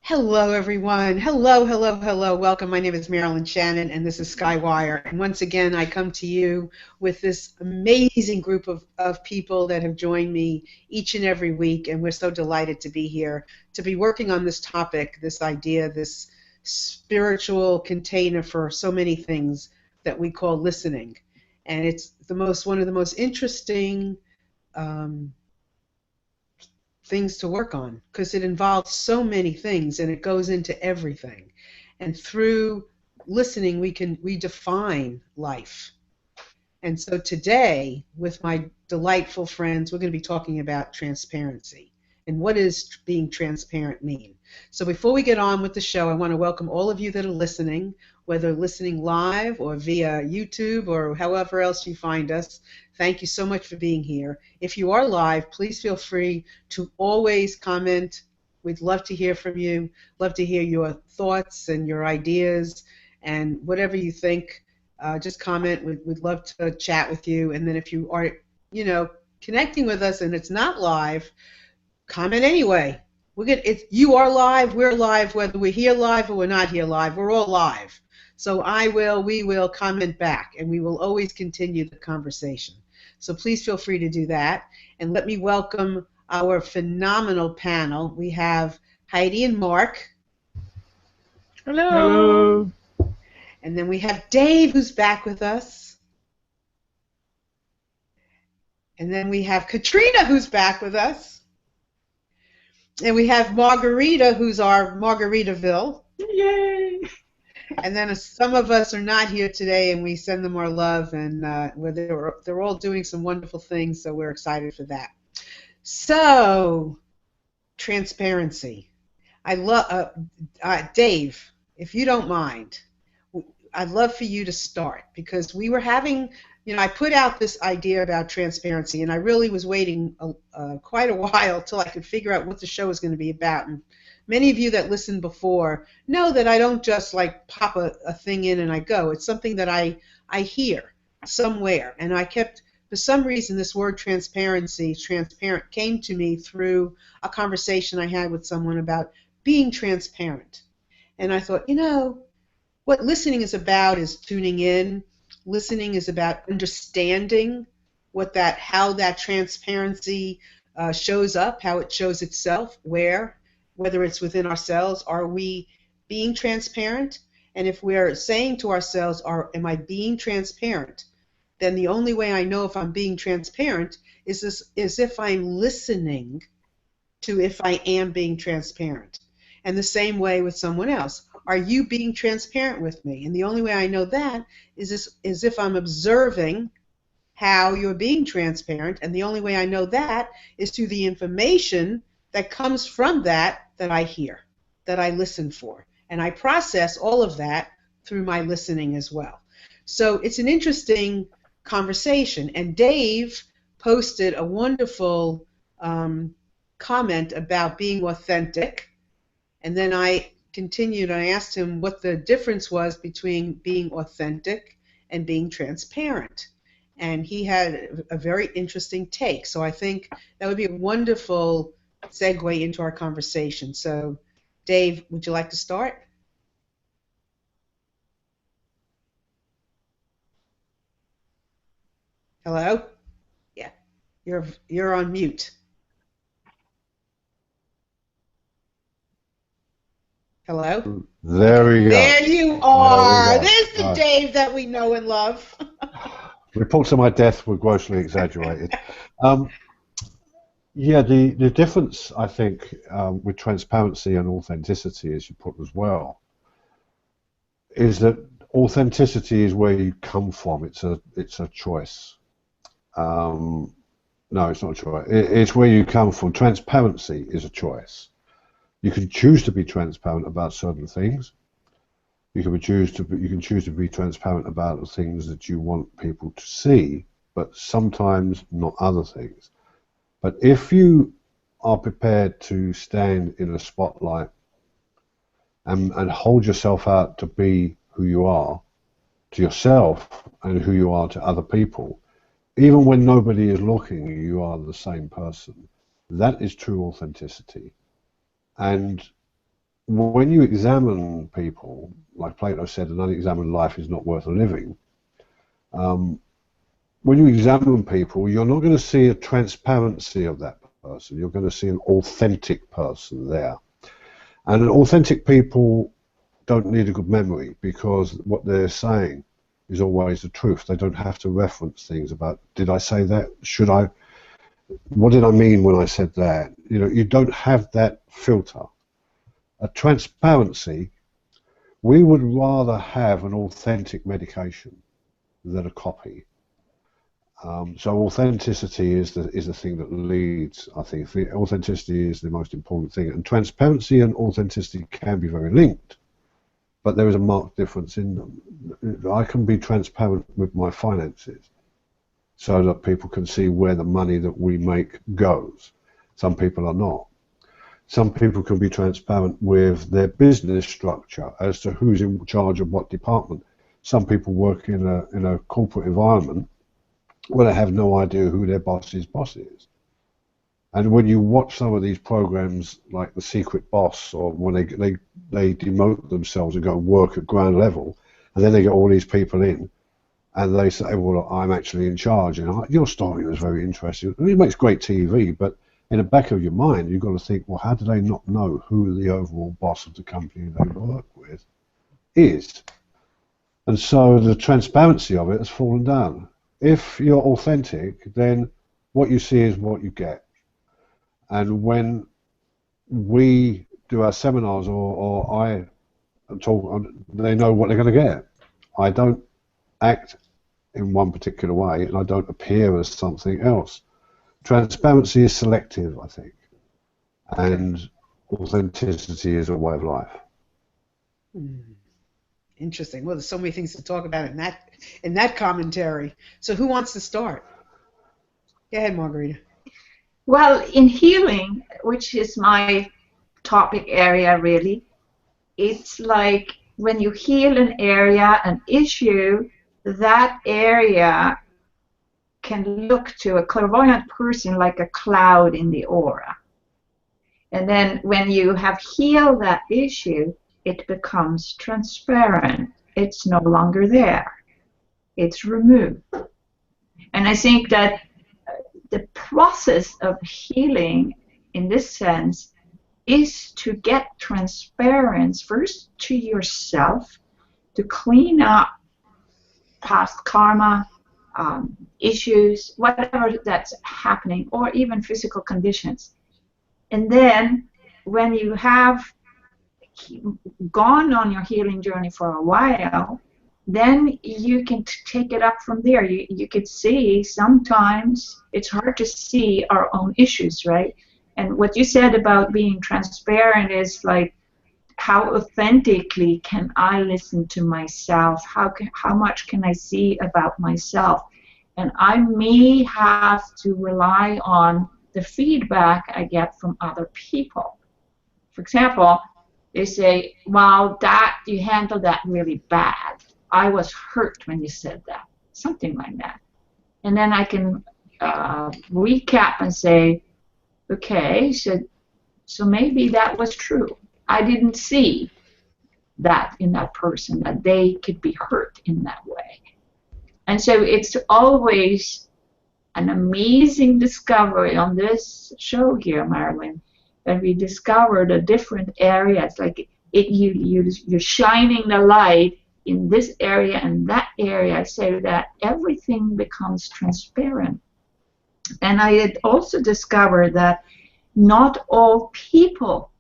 Hello, everyone. Hello, hello, hello. Welcome. My name is Marilyn Shannon, and this is Skywire. And once again, I come to you with this amazing group of people that have joined me each and every week. And we're so delighted to be here, to be working on this topic, this idea, this spiritual container for so many things that we call listening. And it's one of the most interesting um, things to work on because it involves so many things and it goes into everything. And through listening, we define life. And so today, with my delightful friends, we're going to be talking about transparency and what does being transparent mean. So before we get on with the show, I want to welcome all of you that are listening, whether listening live or via YouTube or however else you find us. Thank you so much for being here. If you are live, please feel free to always comment. We'd love to hear from you, love to hear your thoughts and your ideas and whatever you think. Just comment. We'd love to chat with you. And then if you are, connecting with us and it's not live, comment anyway. You are live, we're live, whether we're here live or we're not here live. We're all live. So we will comment back, and we will always continue the conversation. So please feel free to do that. And let me welcome our phenomenal panel. We have Heidi and Mark. Hello. Hello. And then we have Dave, who's back with us. And then we have Katrina, who's back with us. And we have Margarita, who's our Margaritaville. Yay! And then some of us are not here today, and we send them our love, and they're all doing some wonderful things, so we're excited for that. So, transparency. I love Dave, if you don't mind. I'd love for you to start because we were having, I put out this idea about transparency, and I really was waiting quite a while till I could figure out what the show was going to be about. And many of you that listened before know that I don't just like pop a thing in and I go. It's something that I hear somewhere, and I kept, for some reason, this word transparent came to me through a conversation I had with someone about being transparent. And I thought, what listening is about is tuning in. Listening is about understanding how that transparency shows up, how it shows itself, whether it's within ourselves. Are we being transparent? And if we're saying to ourselves, am I being transparent? Then the only way I know if I'm being transparent is if I'm listening to if I am being transparent. And the same way with someone else. Are you being transparent with me? And the only way I know that is if I'm observing how you're being transparent. And the only way I know that is through the information that comes from that I hear, that I listen for. And I process all of that through my listening as well. So it's an interesting conversation. And Dave posted a wonderful comment about being authentic. And then I continued and I asked him what the difference was between being authentic and being transparent. And he had a very interesting take. So I think that would be a wonderful segue into our conversation. So, Dave, would you like to start? Hello? Yeah, you're on mute. Hello? There we go. There you are. There we go. There's the Dave that we know and love. Reports of my death were grossly exaggerated. Yeah, the difference, I think, with transparency and authenticity, as you put as well, is that authenticity is where you come from. It's a choice. No, it's not a choice. It's where you come from. Transparency is a choice. You can choose to be transparent about certain things. You can choose to be transparent about the things that you want people to see, but sometimes not other things. But if you are prepared to stand in a spotlight and hold yourself out to be who you are to yourself and who you are to other people, even when nobody is looking, you are the same person. That is true authenticity. And when you examine people, like Plato said, an unexamined life is not worth a living. When you examine people, you're not going to see a transparency of that person. You're going to see an authentic person there. And authentic people don't need a good memory, because what they're saying is always the truth. They don't have to reference things about, did I say that? Should I? What did I mean when I said that? You know, you don't have that filter. A transparency, we would rather have an authentic medication than a copy. So authenticity is the thing that leads, I think. Authenticity is the most important thing. And transparency and authenticity can be very linked, but there is a marked difference in them. I can be transparent with my finances so that people can see where the money that we make goes. Some people are not. Some people can be transparent with their business structure as to who's in charge of what department. Some people work in a corporate environment where they have no idea who their boss's boss is. And when you watch some of these programs like The Secret Boss, or when they demote themselves and go and work at ground level, and then they get all these people in, and they say, well, I'm actually in charge. And your story was very interesting. I mean, it makes great TV, but in the back of your mind, you've got to think, well, how do they not know who the overall boss of the company they work with is? And so the transparency of it has fallen down. If you're authentic, then what you see is what you get. And when we do our seminars, or I talk, they know what they're going to get. I don't act in one particular way, and I don't appear as something else. Transparency is selective, I think, and authenticity is a way of life. Interesting. Well, there's so many things to talk about in that commentary. So who wants to start? Go ahead, Margarita. Well, in healing, which is my topic area really, it's like when you heal an area, an issue, that area can look to a clairvoyant person like a cloud in the aura. And then when you have healed that issue, it becomes transparent. It's no longer there. It's removed. And I think that the process of healing in this sense is to get transparency first to yourself, to clean up past karma, issues, whatever that's happening, or even physical conditions. And then when you have gone on your healing journey for a while, then you can take it up from there. You could see sometimes it's hard to see our own issues, right? And what you said about being transparent is like, how authentically can I listen to myself? How much can I see about myself? And I may have to rely on the feedback I get from other people. For example, they say, well, that you handled that really bad. I was hurt when you said that. Something like that. And then I can recap and say, okay, so maybe that was true. I didn't see that in that person, that they could be hurt in that way. And so it's always an amazing discovery on this show here, Marilyn, that we discovered the different areas. Like you're shining the light in this area and that area so that everything becomes transparent. And I had also discovered that not all people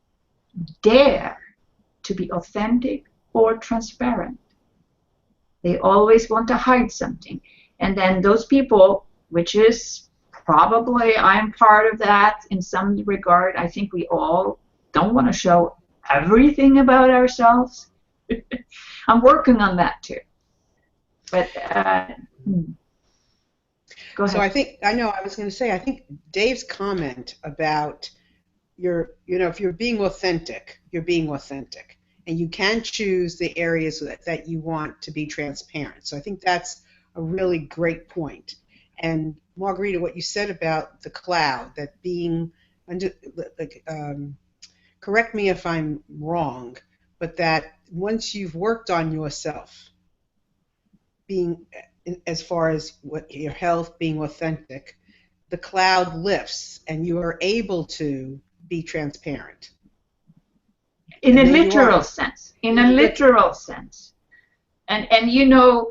dare to be authentic or transparent. They always want to hide something. And then those people, which is probably I'm part of that in some regard, I think we all don't want to show everything about ourselves. I'm working on that too. But go ahead. So I think Dave's comment about if you're being authentic, you're being authentic. And you can choose the areas that you want to be transparent. So I think that's a really great point. And Margarita, what you said about the cloud, that being under, correct me if I'm wrong, but that once you've worked on yourself, being as far as what your health, being authentic, the cloud lifts and you are able to be transparent. In And a there you literal are. sense. In a literal sense. And you know,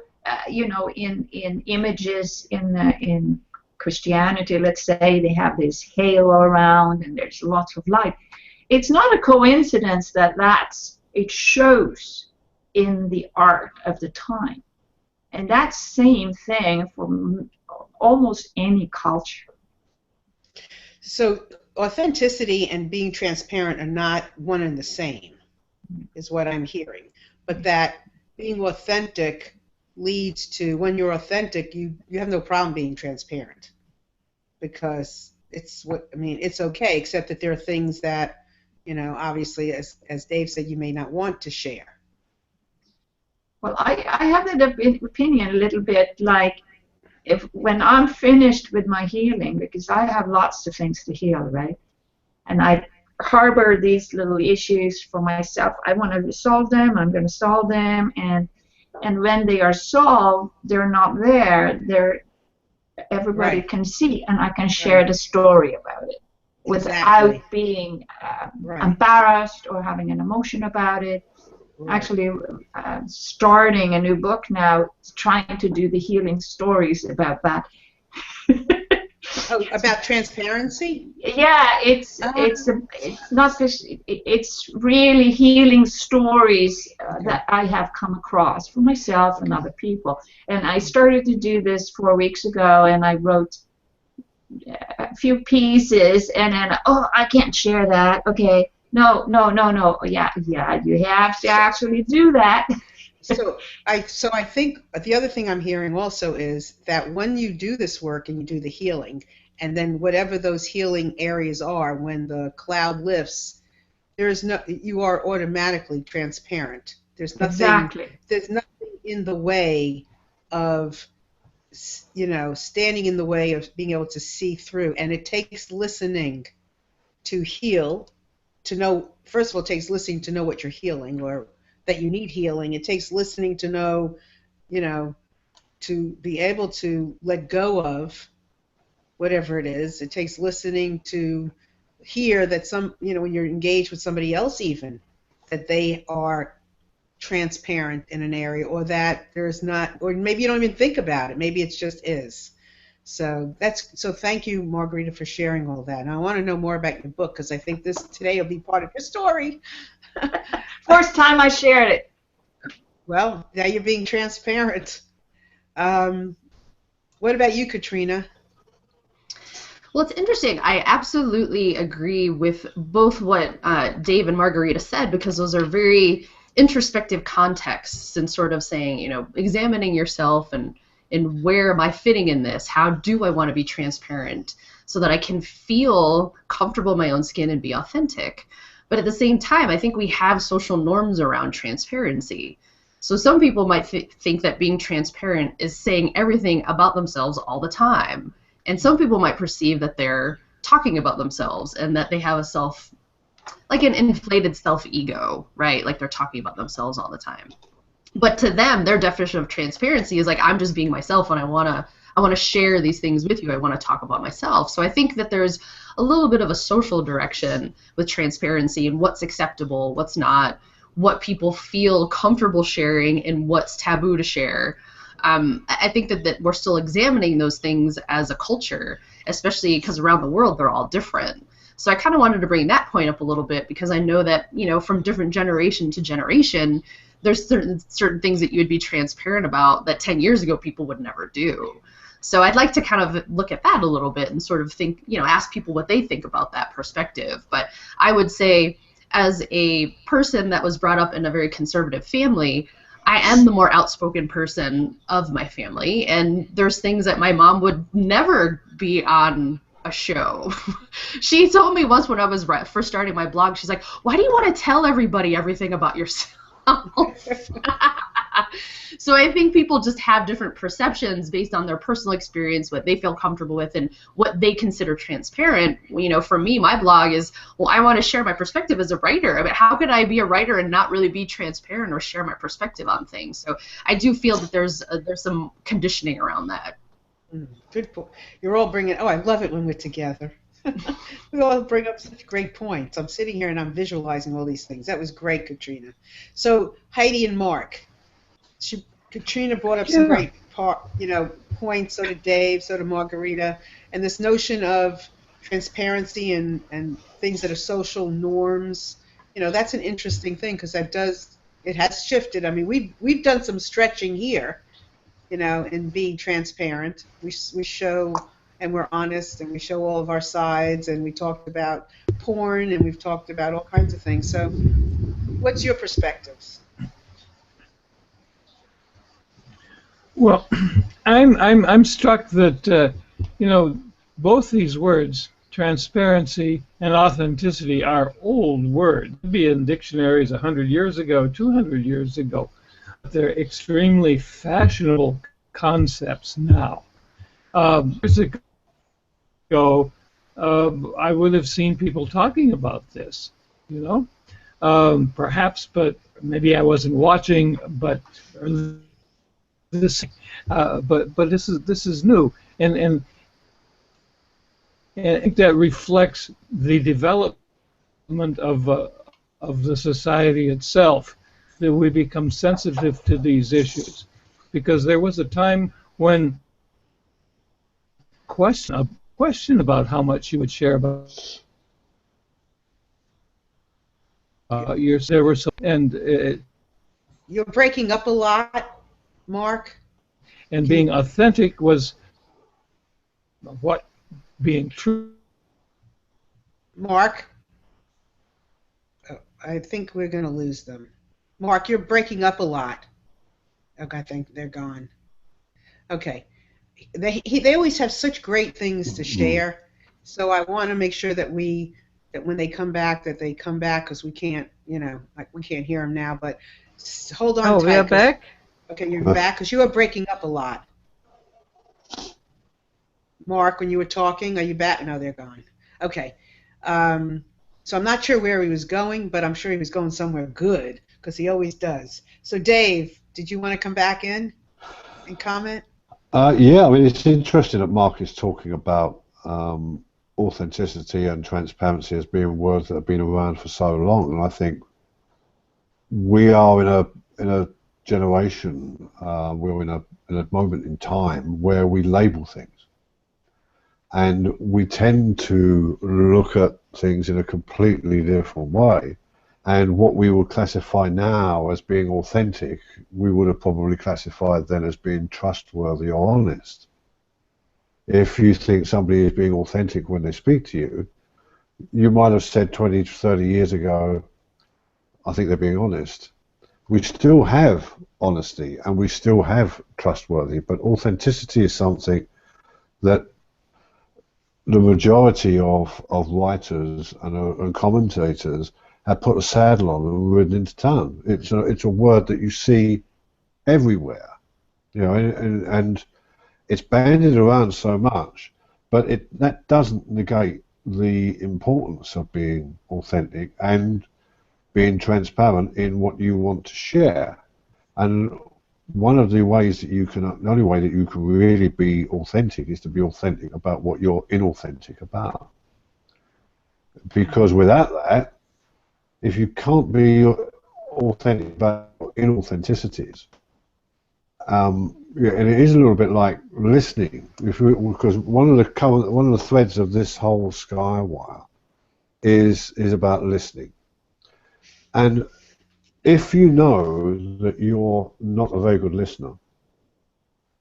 in images in Christianity, let's say, they have this halo around and there's lots of light. It's not a coincidence that it shows in the art of the time. And that same thing for almost any culture. So authenticity and being transparent are not one and the same, is what I'm hearing. But that being authentic leads to, when you're authentic, you have no problem being transparent, because it's okay, except that there are things that, obviously, as Dave said, you may not want to share. Well, I have that opinion a little bit, like, when I'm finished with my healing, because I have lots of things to heal, right? And I harbor these little issues for myself. I want to solve them. I'm going to solve them. And when they are solved, they're not there. Everybody Right. can see, and I can share the story about it without Exactly. being Right. embarrassed or having an emotion about it. Right. Actually, starting a new book now, trying to do the healing stories about that. Oh, about transparency? Yeah, it's not just, it's really healing stories that I have come across for myself and other people. And I started to do this 4 weeks ago, and I wrote a few pieces, and then, I can't share that. Okay, no. Yeah, you have to actually do that. So I think the other thing I'm hearing also is that when you do this work and you do the healing, and then whatever those healing areas are, when the cloud lifts, you are automatically transparent. There's nothing. Exactly. There's nothing in the way of, standing in the way of being able to see through. And it takes listening to heal, to know. First of all, it takes listening to know what you're healing, or that you need healing. It takes listening to know, to be able to let go of whatever it is. It takes listening to hear that when you're engaged with somebody else, even, that they are transparent in an area, or that there's not, or maybe you don't even think about it. Maybe it just is. So thank you, Margarita, for sharing all that. And I want to know more about your book, because I think this today will be part of your story. First time I shared it. Well, now you're being transparent. What about you, Katrina? Well, it's interesting. I absolutely agree with both what Dave and Margarita said, because those are very introspective contexts, and sort of saying, examining yourself and where am I fitting in this? How do I want to be transparent so that I can feel comfortable in my own skin and be authentic? But at the same time, I think we have social norms around transparency. So some people might think that being transparent is saying everything about themselves all the time. And some people might perceive that they're talking about themselves and that they have like an inflated self-ego, right? Like they're talking about themselves all the time. But to them, their definition of transparency is like, I'm just being myself, and I want to share these things with you. I want to talk about myself. So I think that there's a little bit of a social direction with transparency, and what's acceptable, what's not, what people feel comfortable sharing, and what's taboo to share. I think that we're still examining those things as a culture, especially because around the world they're all different. So I kind of wanted to bring that point up a little bit, because I know that, from different generation to generation, there's certain things that you would be transparent about that 10 years ago people would never do. So I'd like to kind of look at that a little bit and sort of think, ask people what they think about that perspective. But I would say, as a person that was brought up in a very conservative family, I am the more outspoken person of my family, and there's things that my mom would never be on a show. She told me once when I was first starting my blog, she's like, why do you want to tell everybody everything about yourself? So I think people just have different perceptions based on their personal experience, what they feel comfortable with, and what they consider transparent. You know, for me, my blog is, well, I want to share my perspective as a writer. I mean, how could I be a writer and not really be transparent or share my perspective on things? So I do feel that there's some conditioning around that. Good point. You're all bringing. Oh, I love it when we're together. We all bring up such great points. I'm sitting here and I'm visualizing all these things. That was great, Katrina. So Heidi and Mark, Katrina brought up some great points. So did Dave. So did Margarita. And this notion of transparency and things that are social norms. You know, that's an interesting thing because it has shifted. I mean, we've done some stretching here. You know, in being transparent, we show. And we're honest, and we show all of our sides, and we talked about porn, and we've talked about all kinds of things. So, what's your perspectives? Well, I'm struck that both these words, transparency and authenticity, are old words. They'd be in dictionaries 100 years ago, 200 years ago. But they're extremely fashionable concepts now. Years ago, I would have seen people talking about this, perhaps, but maybe I wasn't watching. But this is new, and I think that reflects the development of the society itself, that we become sensitive to these issues, because there was a time when question about how much you would share about there were some, and you're breaking up a lot, Mark. And being authentic was what being true. Mark, I think we're going to lose them. Mark, you're breaking up a lot. Okay, I think they're gone. Okay. They always have such great things to share, so I want to make sure that when they come back, that they come back, because we can't, we can't hear them now. But hold on. Oh, tight, we are back? Okay, you're back, because you are breaking up a lot. Mark, when you were talking, are you back? No, they're gone. Okay. So I'm not sure where he was going, but I'm sure he was going somewhere good, because he always does. So Dave, did you want to come back in and comment? Yeah, I mean, it's interesting that Mark is talking about authenticity and transparency as being words that have been around for so long, and I think we are in a generation, we're in a moment in time where we label things, and we tend to look at things in a completely different way. And what we would classify now as being authentic, we would have probably classified then as being trustworthy or honest. If you think somebody is being authentic when they speak to you, you might have said 20 to 30 years ago, I think they're being honest. We still have honesty and we still have trustworthy, but authenticity is something that the majority of writers and commentators have put a saddle on and ridden into town. It's a word that you see everywhere, and it's bandied around so much, but that doesn't negate the importance of being authentic and being transparent in what you want to share. And one of the ways that the only way that you can really be authentic is to be authentic about what you're inauthentic about. Because without that, if you can't be authentic about inauthenticities, and it is a little bit like listening, because one of the threads of this whole Skywire is about listening. And if you know that you're not a very good listener,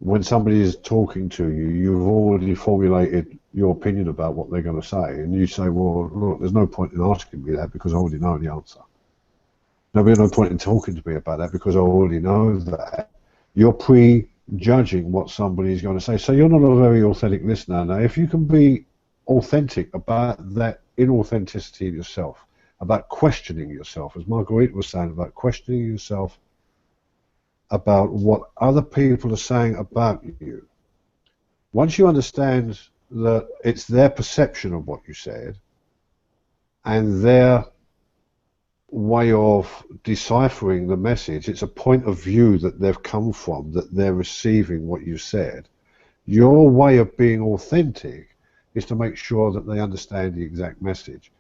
when somebody is talking to you, you've already formulated your opinion about what they're going to say, and you say, well, look, there's no point in asking me that because I already know the answer. There's no point in talking to me about that because I already know that. You're prejudging what somebody is going to say, so you're not a very authentic listener. Now, if you can be authentic about that inauthenticity in yourself, about questioning yourself, as Marguerite was saying, about questioning yourself, about what other people are saying about you. Once you understand that it's their perception of what you said and their way of deciphering the message, it's a point of view that they've come from, that they're receiving what you said. Your way of being authentic is to make sure that they understand the exact message.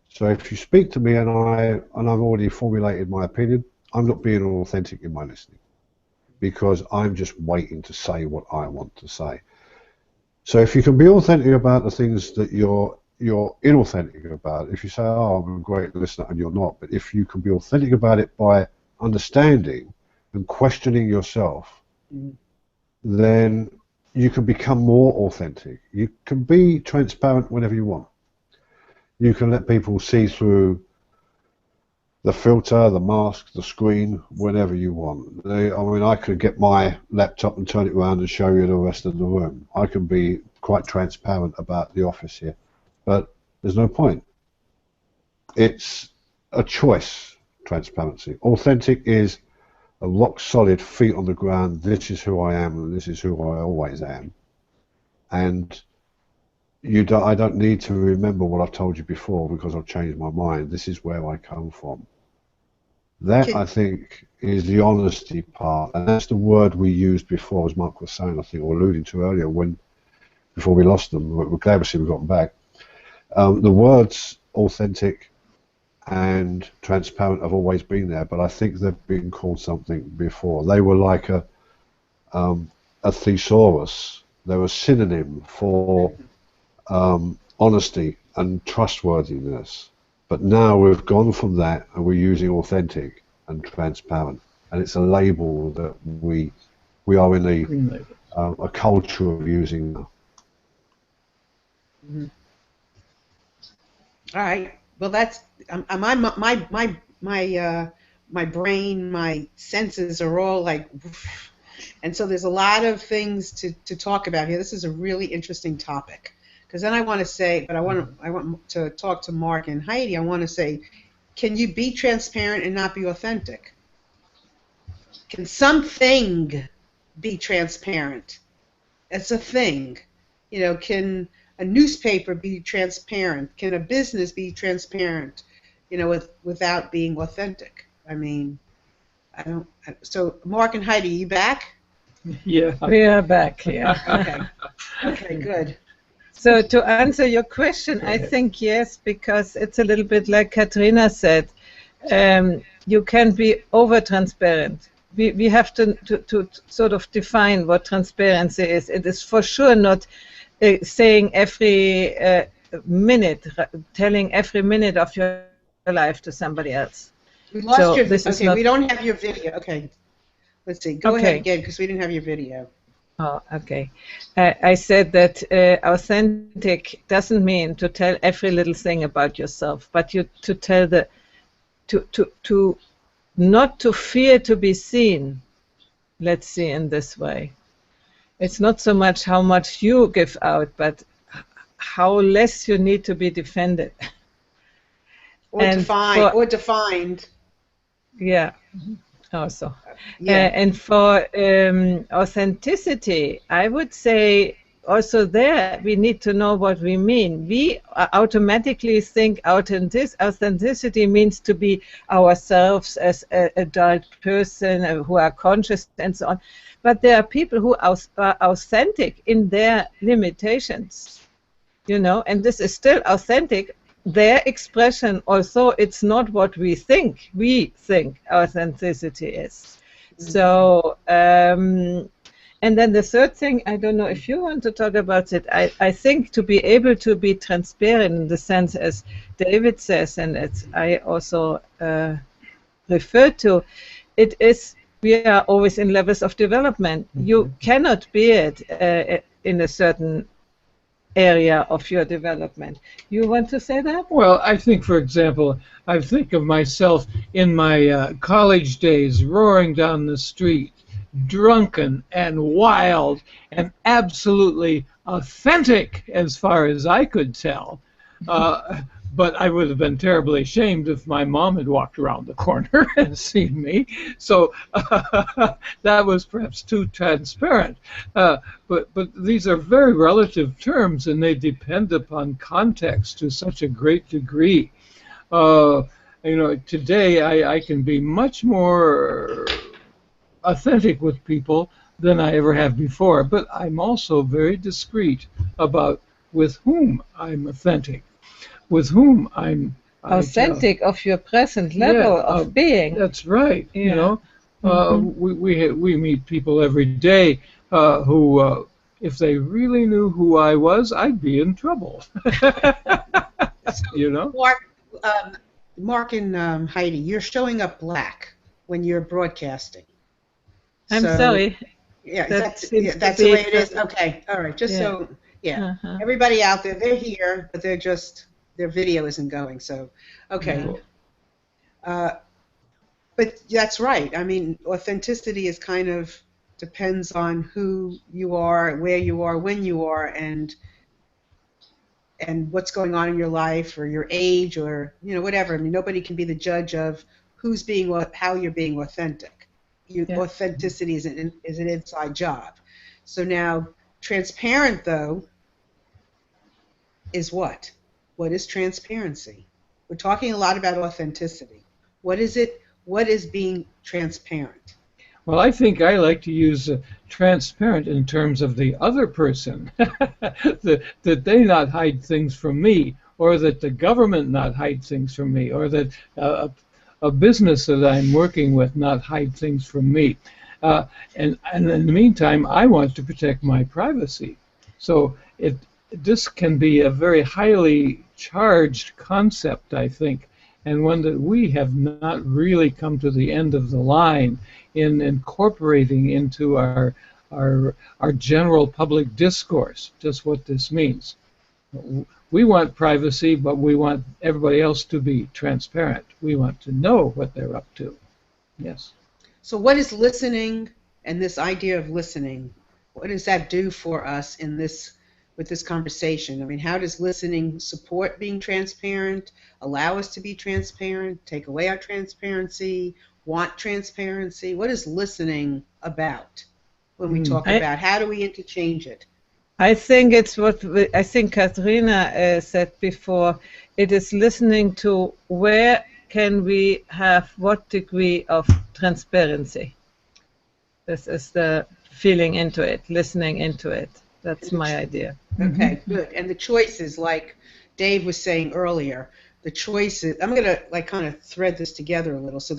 So if you speak to me and I've already formulated my opinion, I'm not being authentic in my listening, because I'm just waiting to say what I want to say. So if you can be authentic about the things that you're inauthentic about, if you say, oh, I'm a great listener, and you're not, but if you can be authentic about it by understanding and questioning yourself, then you can become more authentic. You can be transparent whenever you want. You can let people see through the filter, the mask, the screen, whenever you want. I could get my laptop and turn it around and show you the rest of the room. I can be quite transparent about the office here, but there's no point. It's a choice, transparency. Authentic is a rock solid, feet on the ground, this is who I am and this is who I always am. And I don't need to remember what I've told you before because I've changed my mind. This is where I come from. That, I think, is the honesty part, and that's the word we used before, as Mark was saying, I think, or alluding to earlier, before we lost them. We're glad to see we've got them back. The words authentic and transparent have always been there, but I think they've been called something before. They were like a thesaurus. They were a synonym for honesty and trustworthiness. But now we've gone from that and we're using authentic and transparent, and it's a label that we are in a culture of using now. Mm-hmm. All right. Well, that's my brain, my senses are all like, and so there's a lot of things to talk about here. This is a really interesting topic. Because then I want to say, but I want to talk to Mark and Heidi. I want to say, can you be transparent and not be authentic? Can something be transparent? It's a thing. You know, can a newspaper be transparent? Can a business be transparent? You know, without being authentic? I mean, I don't. So, Mark and Heidi, you back? Yeah. We are back, yeah. Okay. Okay, good. So to answer your question, I think yes, because it's a little bit like Katrina said. You can be over-transparent. We have to sort of define what transparency is. It is for sure not saying every minute, telling every minute of your life to somebody else. We lost so your this okay, we don't have your video. Okay. Let's see. Go ahead again, because we didn't have your video. Oh, okay. I said that authentic doesn't mean to tell every little thing about yourself, but to tell to not to fear to be seen. Let's see in this way. It's not so much how much you give out, but how less you need to be defended. Or defined. Yeah. Also. Yeah. And for authenticity, I would say also there we need to know what we mean. We automatically think authenticity means to be ourselves as an adult person who are conscious and so on. But there are people who are authentic in their limitations, you know, and this is still authentic. Their expression, although it's not what we think authenticity is. So, and then the third thing, I don't know if you want to talk about it, I think to be able to be transparent in the sense as David says, and as I also refer to, it is, we are always in levels of development. You cannot be it in a certain area of your development. You want to say that? Well, I think, for example, I think of myself in my college days roaring down the street, drunken and wild and absolutely authentic as far as I could tell. But I would have been terribly ashamed if my mom had walked around the corner and seen me. So that was perhaps too transparent. But these are very relative terms, and they depend upon context to such a great degree. Today I can be much more authentic with people than I ever have before, but I'm also very discreet about with whom I'm authentic, with whom I'm authentic of your present level of being. That's right. Yeah. We meet people every day who, if they really knew who I was, I'd be in trouble. Mark and Heidi, you're showing up black when you're broadcasting. I'm sorry. Yeah, that's the way it is. Okay, all right. Everybody out there, they're here, but their video isn't going. So, okay. But that's right. I mean, authenticity is kind of depends on who you are, where you are, when you are, and what's going on in your life or your age or whatever. I mean, nobody can be the judge of how you're being authentic. Authenticity is an inside job. So now, transparent though is what? What is transparency? We're talking a lot about authenticity. What is it? What is being transparent? Well, I think I like to use transparent in terms of the other person, that they not hide things from me, or that the government not hide things from me, or that a business that I'm working with not hide things from me. And in the meantime, I want to protect my privacy. So this can be a very highly charged concept, I think, and one that we have not really come to the end of the line in incorporating into our general public discourse, just what this means. We want privacy, but we want everybody else to be transparent. We want to know what they're up to. Yes. So what is listening, and this idea of listening, what does that do for us with this conversation? I mean, how does listening support being transparent, allow us to be transparent, take away our transparency, want transparency? What is listening about when we talk about how do we interchange it? I think it's I think Katrina said before. It is listening to where can we have what degree of transparency. This is the feeling into it, listening into it. That's my idea. Okay, good. And the choices, like Dave was saying earlier, the choices, I'm going to kind of thread this together a little. So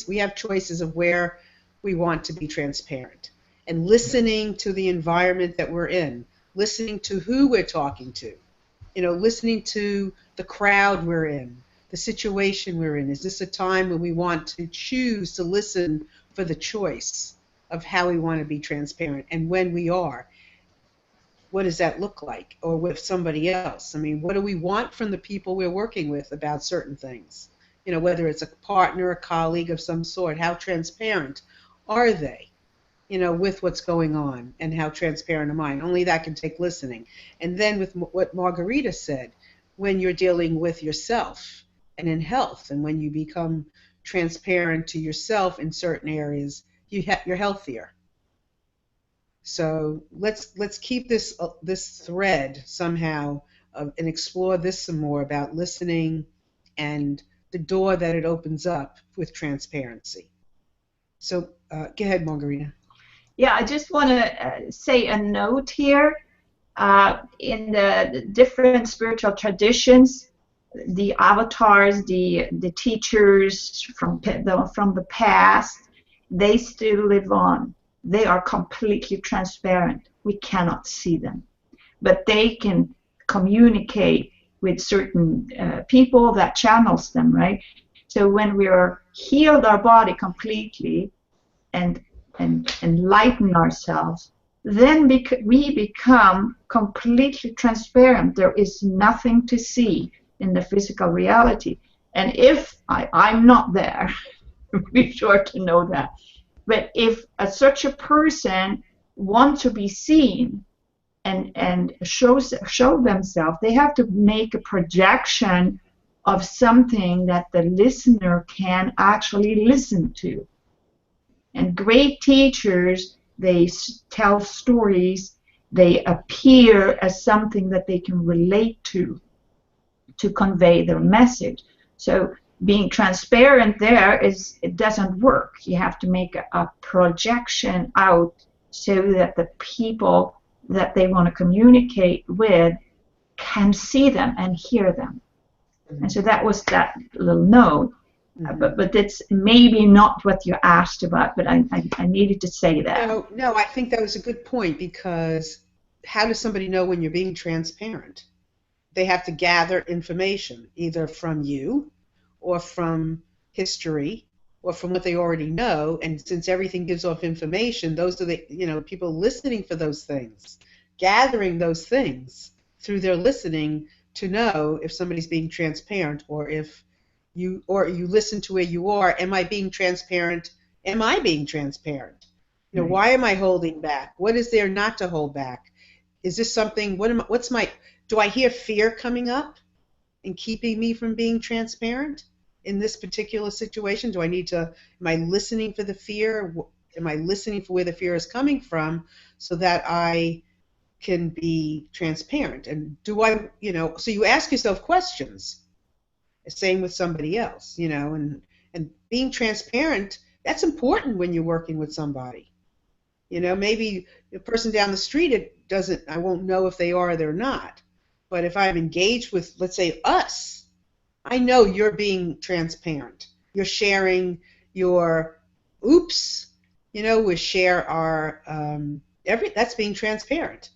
we have choices of where we want to be transparent. And listening to the environment that we're in, listening to who we're talking to, listening to the crowd we're in, the situation we're in. Is this a time when we want to choose to listen for the choice of how we want to be transparent? And when we are, what does that look like? Or with somebody else? I mean, what do we want from the people we're working with about certain things? Whether it's a partner, a colleague of some sort, how transparent are they? With what's going on, and how transparent am I? And only that can take listening. And then with what Margarita said, when you're dealing with yourself and in health, and when you become transparent to yourself in certain areas, you're healthier. So let's keep this thread somehow and explore this some more about listening and the door that it opens up with transparency. So go ahead, Margarita. Yeah, I just want to say a note here. In the different spiritual traditions, the avatars, the teachers from the past, they still live on. They are completely transparent. We cannot see them, but they can communicate with certain people that channels them, right? So when we are healed our body completely and enlighten ourselves, then we become completely transparent. There is nothing to see in the physical reality. And if I'm not there, be sure to know that. But if such a person wants to be seen and show themselves, they have to make a projection of something that the listener can actually listen to. And great teachers, they tell stories, they appear as something that they can relate to convey their message. So being transparent there it doesn't work. You have to make a projection out so that the people that they want to communicate with can see them and hear them. And so that was that little note. But that's maybe not what you asked about, but I needed to say that. No, I think that was a good point, because how does somebody know when you're being transparent? They have to gather information, either from you or from history or from what they already know, and since everything gives off information, those are the people listening for those things, gathering those things through their listening to know if somebody's being transparent, or if you listen to where you are. Am I being transparent? Am I being transparent? Right. Why am I holding back? What is there not to hold back? Is this something? Do I hear fear coming up and keeping me from being transparent in this particular situation? Am I listening for the fear? Am I listening for where the fear is coming from so that I can be transparent? And so you ask yourself questions, same with somebody else, and being transparent, that's important when you're working with somebody. Maybe the person down the street, I won't know if they are or they're not. But if I'm engaged with, let's say, us, I know you're being transparent. You're sharing your oops, we share our, that's being transparent.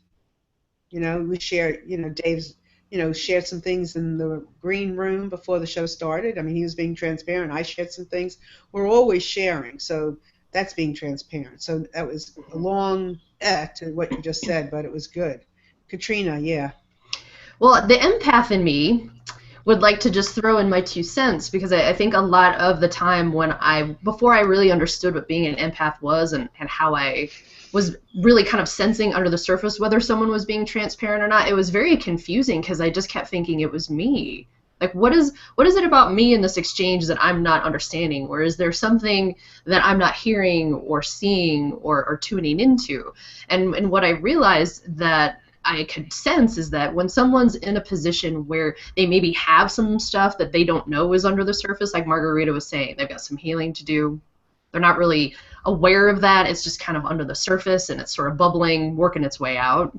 We share, Dave's, shared some things in the green room before the show started. I mean, he was being transparent. I shared some things. We're always sharing, so that's being transparent. So that was a long to what you just said, but it was good. Katrina, yeah. Well, the empath in me would like to just throw in my 2 cents, because I think a lot of the time before I really understood what being an empath was and how I was really kind of sensing under the surface whether someone was being transparent or not, it was very confusing, because I just kept thinking it was me. Like, what is it about me in this exchange that I'm not understanding? Or is there something that I'm not hearing or seeing or tuning into? And what I realized that I could sense is that when someone's in a position where they maybe have some stuff that they don't know is under the surface, like Margarita was saying, they've got some healing to do. They're not really aware of that. It's just kind of under the surface, and it's sort of bubbling, working its way out.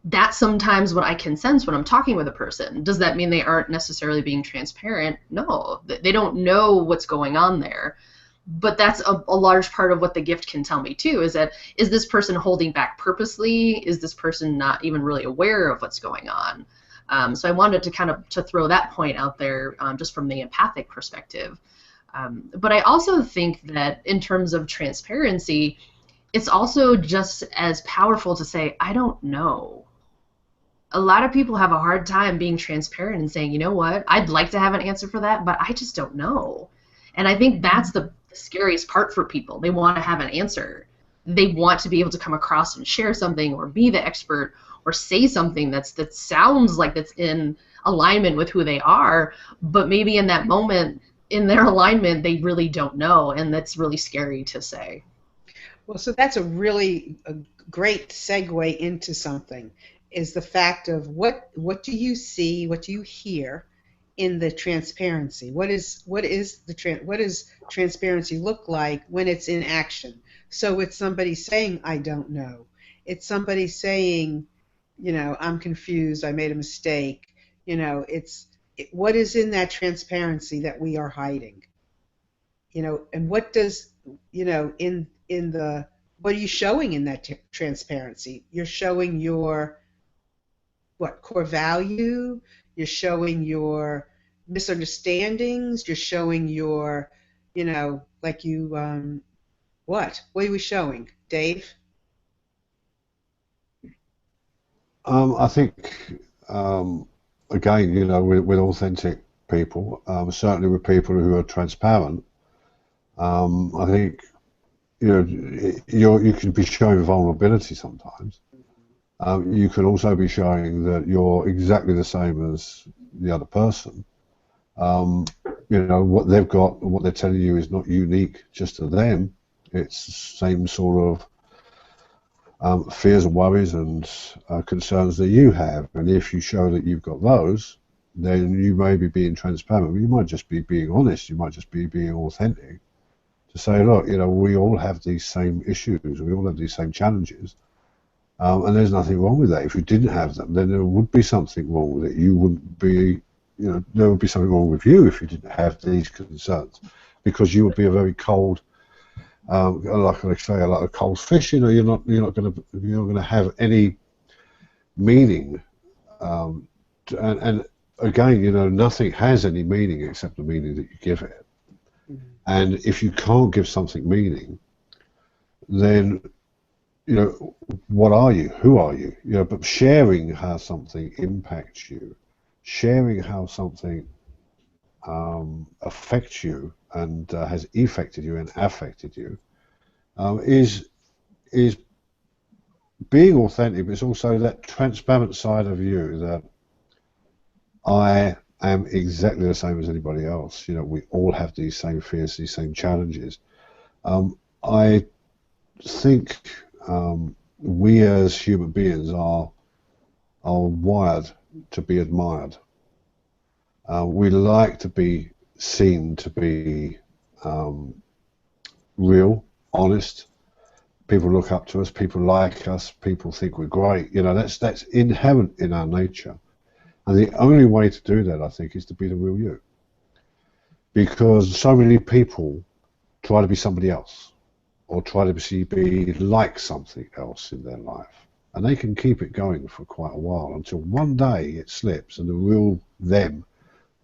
That's sometimes what I can sense when I'm talking with a person. Does that mean they aren't necessarily being transparent? No, they don't know what's going on there. But that's a large part of what the gift can tell me too, is this person holding back purposely? Is this person not even really aware of what's going on? So I wanted to throw that point out there, just from the empathic perspective. But I also think that in terms of transparency, it's also just as powerful to say, I don't know. A lot of people have a hard time being transparent and saying, you know what, I'd like to have an answer for that, but I just don't know. And I think that's the scariest part for people. They want to have an answer. They want to be able to come across and share something or be the expert or say something that sounds like that's in alignment with who they are, but maybe in that moment, in their alignment, they really don't know, and that's really scary to say. Well, so that's a great segue into something, is the fact of what do you see, what do you hear in the transparency? What does transparency look like when it's in action? So it's somebody saying, I don't know. It's somebody saying, I'm confused, I made a mistake. What is in that transparency that we are hiding? And what does, what are you showing in that transparency? You're showing your, core value? You're showing your misunderstandings. You're showing your, what? What are we showing, Dave? I think, again, with authentic people, certainly with people who are transparent, I think, you can be showing vulnerability sometimes. You can also be showing that you're exactly the same as the other person, You know, what they've got, what they're telling you is not unique just to them. It's the same sort of fears and worries and concerns that you have. And if you show that you've got those, then you may be being transparent. You might just be being honest. You might just be being authentic to say, look, you know, we all have these same issues. We all have these same challenges. And there's nothing wrong with that. If you didn't have them, then there would be something wrong with it. You wouldn't be, you know, there would be something wrong with you if you didn't have these concerns, because you would be a very cold, like I say, like a cold fish. You know, you're not going to have any meaning. And again, you know, nothing has any meaning except the meaning that you give it. And if you can't give something meaning, then, you know, what are you? Who are you? You know, but sharing how something impacts you, sharing how something affects you and has affected you and affected you, is being authentic. But it's also that transparent side of you that I am exactly the same as anybody else. You know, we all have these same fears, these same challenges. I think we as human beings are wired to be admired. We like to be seen to be real, honest. People look up to us, people like us, people think we're great. You know, that's inherent in our nature. And the only way to do that, I think, is to be the real you. Because so many people try to be somebody else, or try to be like something else in their life. And they can keep it going for quite a while until one day it slips and the real them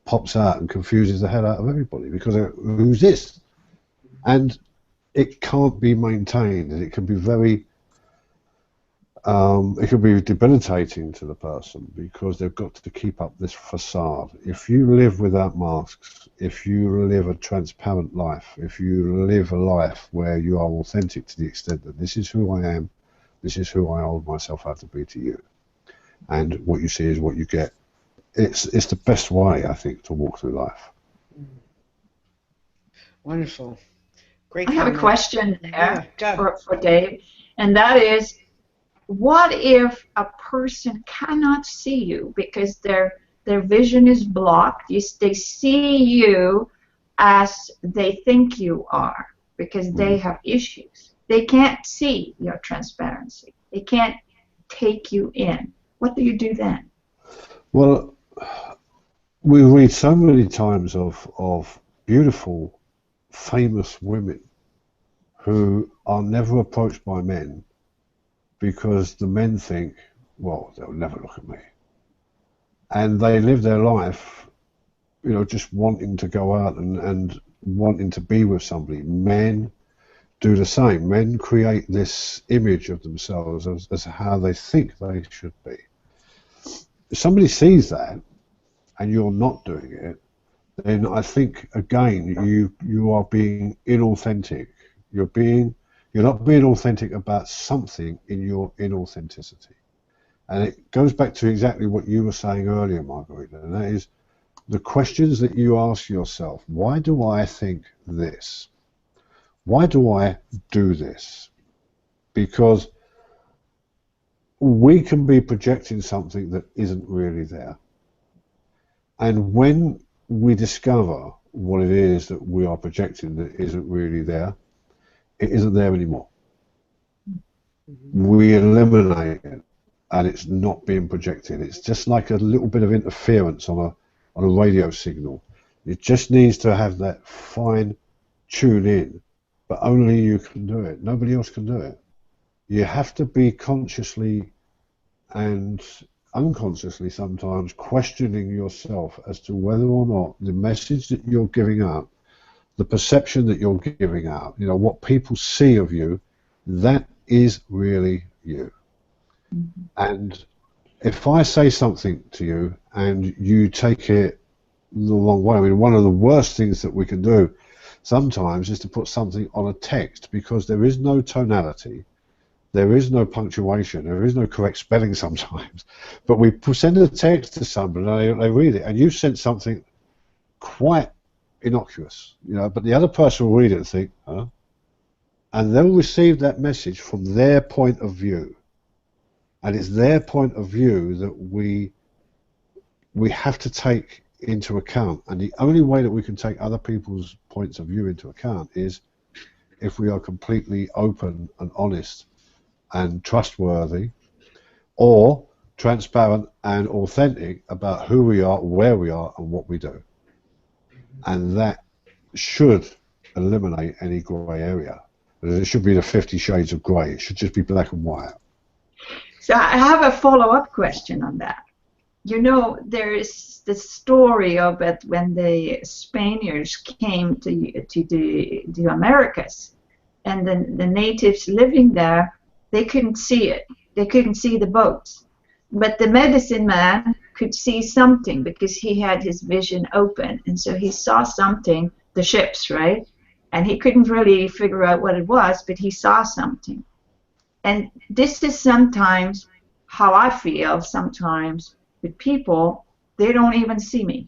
pops out and confuses the hell out of everybody, because who's this? And it can't be maintained, and it can be very, it can be debilitating to the person, because they've got to keep up this facade. If you live without masks, if you live a transparent life, if you live a life where you are authentic to the extent that this is who I am, this is who I hold myself out to be to you, and what you see is what you get, it's the best way, I think, to walk through life. Wonderful. Great I have comment. a question there Yeah, for Dave, and that is, what if a person cannot see you because their vision is blocked? They see you as they think you are because they have issues. They can't see your transparency. They can't take you in. What do you do then? Well, we read so many times of beautiful, famous women who are never approached by men because the men think, well, they'll never look at me. And they live their life, you know, just wanting to go out and wanting to be with somebody. Men do the same. Men create this image of themselves as how they think they should be. If somebody sees that and you're not doing it, then I think, again, you are being inauthentic. You're not being authentic about something in your inauthenticity. And it goes back to exactly what you were saying earlier, Margarita, and that is the questions that you ask yourself. Why do I think this? Why do I do this? Because we can be projecting something that isn't really there. And when we discover what it is that we are projecting that isn't really there, it isn't there anymore. We eliminate it, and it's not being projected. It's just like a little bit of interference on a radio signal. It just needs to have that fine tune in, but only you can do it. Nobody else can do it. You have to be consciously and unconsciously sometimes questioning yourself as to whether or not the message that you're giving out, the perception that you're giving out, you know, what people see of you, that is really you. And if I say something to you and you take it the wrong way, I mean, one of the worst things that we can do sometimes is to put something on a text, because there is no tonality, there is no punctuation, there is no correct spelling sometimes. But we send a text to somebody and they read it, and you've sent something quite innocuous, you know, but the other person will read it and think, huh? And they'll receive that message from their point of view. And it's their point of view that we have to take into account. And the only way that we can take other people's points of view into account is if we are completely open and honest and trustworthy, or transparent and authentic about who we are, where we are, and what we do. And that should eliminate any grey area. It should be the 50 shades of grey. It should just be black and white. So I have a follow-up question on that. You know, there is the story of it when the Spaniards came to the Americas, and the natives living there, they couldn't see it. They couldn't see the boats. But the medicine man could see something because he had his vision open, and so he saw something, the ships, right? And he couldn't really figure out what it was, but he saw something. And this is sometimes how I feel sometimes with people. They don't even see me.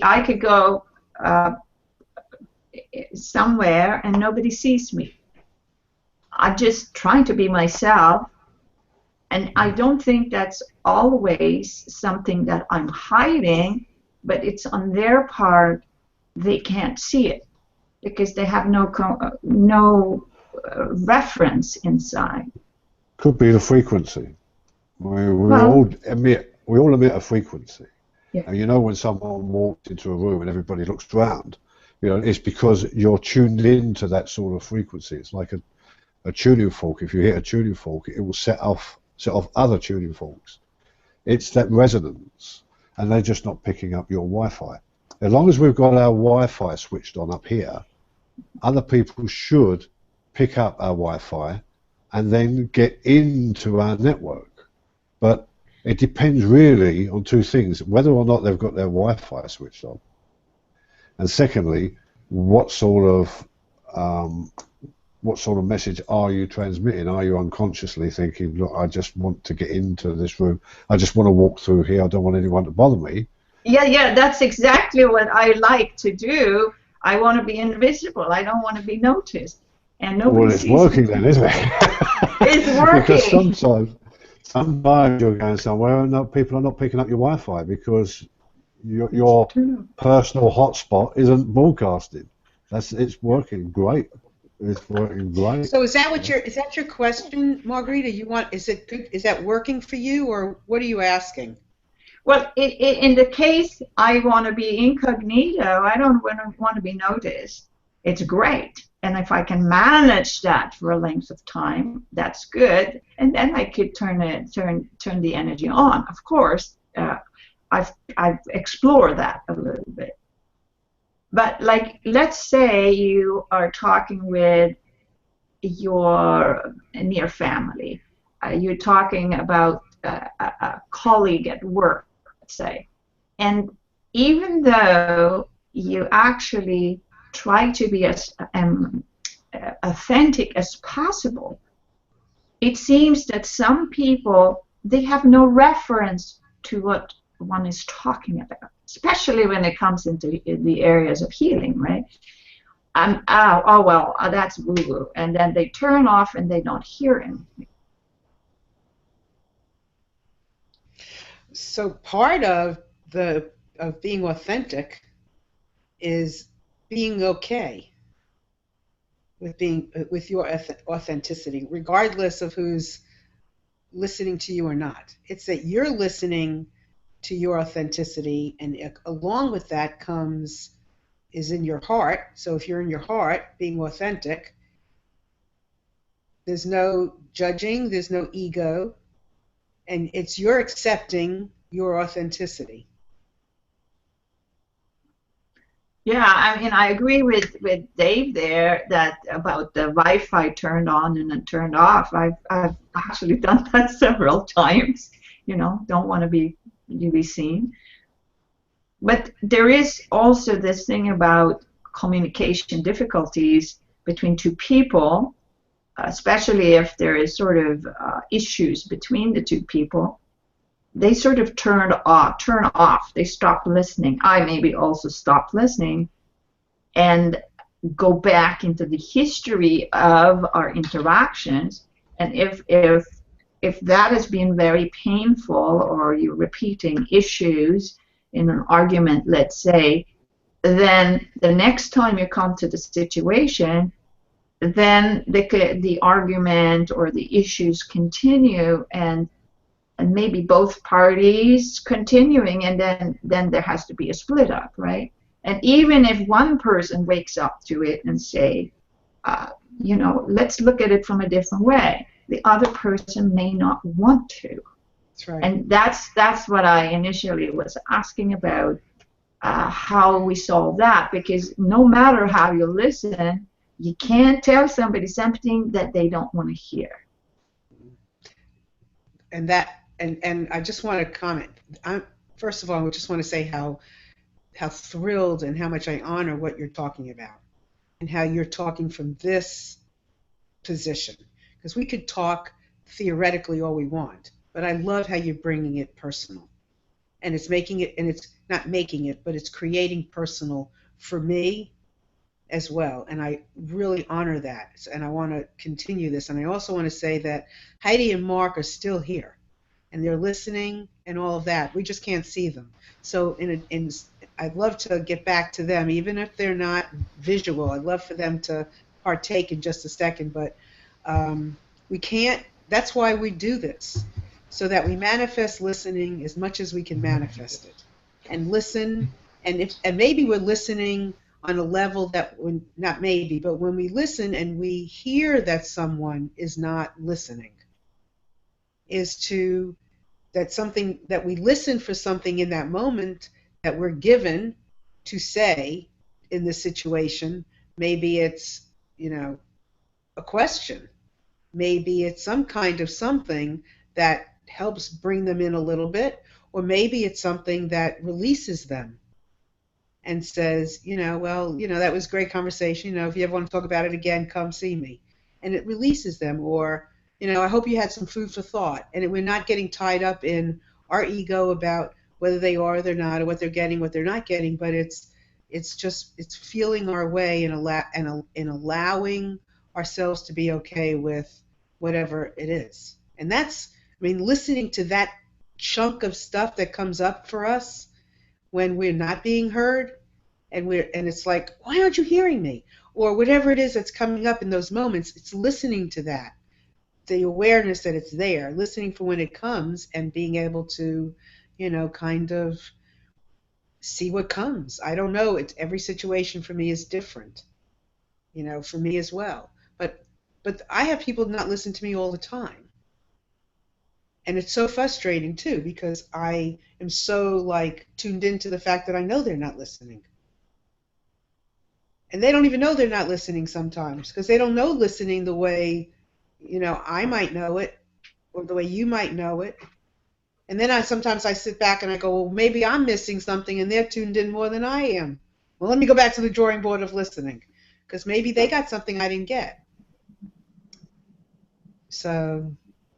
I could go somewhere and nobody sees me. I'm just trying to be myself, and I don't think that's always something that I'm hiding, but it's on their part. They can't see it because they have no reference inside. Could be the frequency. We all emit a frequency. Yeah. And you know, when someone walks into a room and everybody looks around, you know, it's because you're tuned into that sort of frequency. It's like a tuning fork. If you hit a tuning fork, it will set off other tuning forks. It's that resonance, and they're just not picking up your Wi-Fi. As long as we've got our Wi-Fi switched on up here, other people should pick up our Wi-Fi and then get into our network. But it depends really on two things: whether or not they've got their Wi-Fi switched on, and secondly, what sort of message are you transmitting? Are you unconsciously thinking, look, I just want to get into this room, I just want to walk through here, I don't want anyone to bother me? Yeah, that's exactly what I like to do. I want to be invisible. I don't want to be noticed. And nobody sees me. Well, it's working then, isn't it? It's working. Because sometimes you're going somewhere and people are not picking up your Wi-Fi because your personal hotspot isn't broadcasting. It's working great. It's working great. So is that your question, Margarita? Is that working for you, or what are you asking? Well, in the case I want to be incognito, I don't want to be noticed. It's great, and if I can manage that for a length of time, that's good. And then I could turn the energy on. Of course, I've explored that a little bit. But like, let's say you are talking with your near family. You're talking about a colleague at work, let's say. And even though you actually try to be as authentic as possible, it seems that some people, they have no reference to what one is talking about, especially when it comes into the areas of healing, right? That's woo-woo, and then they turn off and they don't hear anything. So part of being authentic is being okay with your authenticity, regardless of who's listening to you or not. It's that you're listening to your authenticity, and along with that is in your heart. So if you're in your heart, being authentic, there's no judging, there's no ego, and you're accepting your authenticity. Yeah, I mean, I agree with Dave there that about the Wi-Fi turned on and then turned off. I've actually done that several times. You know, don't want to be seen. But there is also this thing about communication difficulties between two people, especially if there is sort of issues between the two people. they sort of turn off. They stop listening. I maybe also stopped listening and go back into the history of our interactions. And if that has been very painful, or you're repeating issues in an argument, let's say, then the next time you come to the situation, then the argument or the issues continue, and maybe both parties continuing, and then there has to be a split up, right? And even if one person wakes up to it and say, let's look at it from a different way, the other person may not want to. That's right. And that's what I initially was asking about, how we solve that, because no matter how you listen, you can't tell somebody something that they don't want to hear. And I just want to comment. First of all, I just want to say how thrilled and how much I honor what you're talking about, and how you're talking from this position. Because we could talk theoretically all we want, but I love how you're bringing it personal. And it's making it, and it's not making it, but it's creating personal for me as well. And I really honor that. And I want to continue this. And I also want to say that Heidi and Mark are still here, and they're listening and all of that. We just can't see them. So I'd love to get back to them, even if they're not visual. I'd love for them to partake in just a second, but we can't. That's why we do this, so that we manifest listening as much as we can manifest it, and listen. And maybe we're listening on a level that, not maybe, but when we listen and we hear that someone is not listening, that we listen for something in that moment that we're given to say in this situation. Maybe it's, a question. Maybe it's some kind of something that helps bring them in a little bit, or maybe it's something that releases them and says, that was a great conversation. If you ever want to talk about it again, come see me. And it releases them. Or, I hope you had some food for thought. And we're not getting tied up in our ego about whether they are or they're not, or what they're getting, what they're not getting. But it's feeling our way and allowing ourselves to be okay with whatever it is. And that's, listening to that chunk of stuff that comes up for us when we're not being heard, and it's like, why aren't you hearing me? Or whatever it is that's coming up in those moments, it's listening to that. The awareness that it's there, listening for when it comes, and being able to, kind of see what comes. I don't know. Every situation for me is different, for me as well. But I have people not listen to me all the time. And it's so frustrating, too, because I am so, tuned into the fact that I know they're not listening. And they don't even know they're not listening sometimes, because they don't know listening the way, I might know it, or the way you might know it. And then sometimes I sit back and I go, well, maybe I'm missing something, and they're tuned in more than I am. Well, let me go back to the drawing board of listening, because maybe they got something I didn't get. So,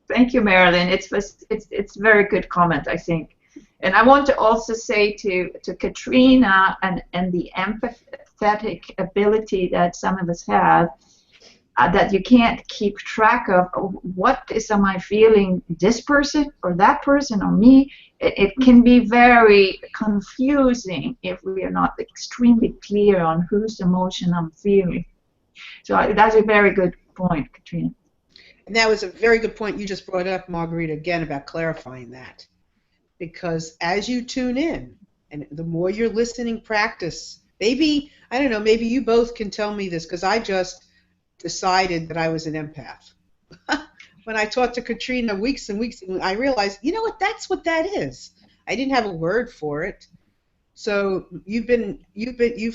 thank you, Marilyn. It's a very good comment, I think. And I want to also say to Katrina and the empathetic ability that some of us have, that you can't keep track of what am I feeling, this person or that person or me. It can be very confusing if we are not extremely clear on whose emotion I'm feeling. So that's a very good point, Katrina. And that was a very good point you just brought up, Margarita, again, about clarifying that. Because as you tune in, and the more you're listening practice, maybe, I don't know, maybe you both can tell me this, because I just decided that I was an empath. When I talked to Katrina weeks and weeks, I realized, that's what that is. I didn't have a word for it. So you've